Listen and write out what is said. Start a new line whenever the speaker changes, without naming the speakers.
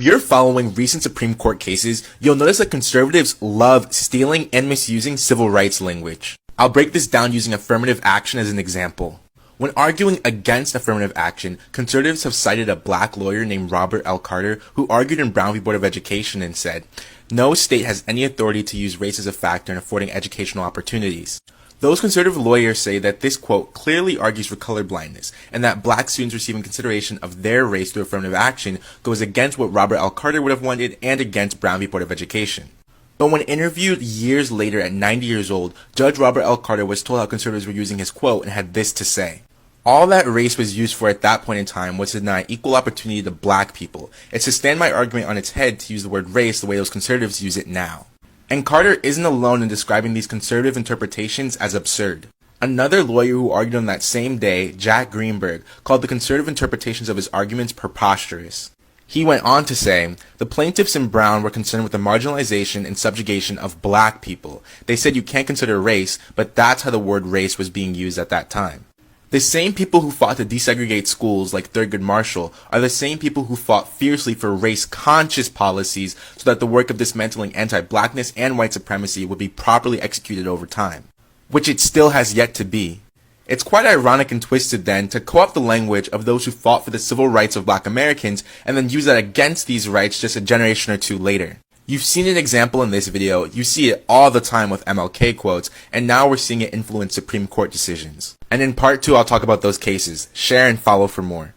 If you're following recent Supreme Court cases, you'll notice that conservatives love stealing and misusing civil rights language. I'll break this down using affirmative action as an example. When arguing against affirmative action, conservatives have cited a black lawyer named Robert L. Carter who argued in Brown v. Board of Education and said, "No state has any authority to use race as a factor in affording educational opportunities." Those conservative lawyers say that this quote clearly argues for colorblindness, and that black students receiving consideration of their race through affirmative action goes against what Robert L. Carter would have wanted and against Brown v. Board of Education. But when interviewed years later at 90 years old, Judge Robert L. Carter was told how conservatives were using his quote and had this to say: "All that race was used for at that point in time was to deny equal opportunity to black people. It's to stand my argument on its head to use the word race the way those conservatives use it now." And Carter isn't alone in describing these conservative interpretations as absurd. Another lawyer who argued on that same day, Jack Greenberg, called the conservative interpretations of his arguments preposterous. He went on to say, "The plaintiffs in Brown were concerned with the marginalization and subjugation of black people. They said you can't consider race, but that's how the word race was being used at that time." The same people who fought to desegregate schools like Thurgood Marshall are the same people who fought fiercely for race-conscious policies so that the work of dismantling anti-blackness and white supremacy would be properly executed over time, which it still has yet to be. It's quite ironic and twisted then to co-opt the language of those who fought for the civil rights of black Americans and then use that against these rights just a generation or two later. You've seen an example in this video, you see it all the time with MLK quotes, and now we're seeing it influence Supreme Court decisions. And in part 2 I'll talk about those cases. Share and follow for more.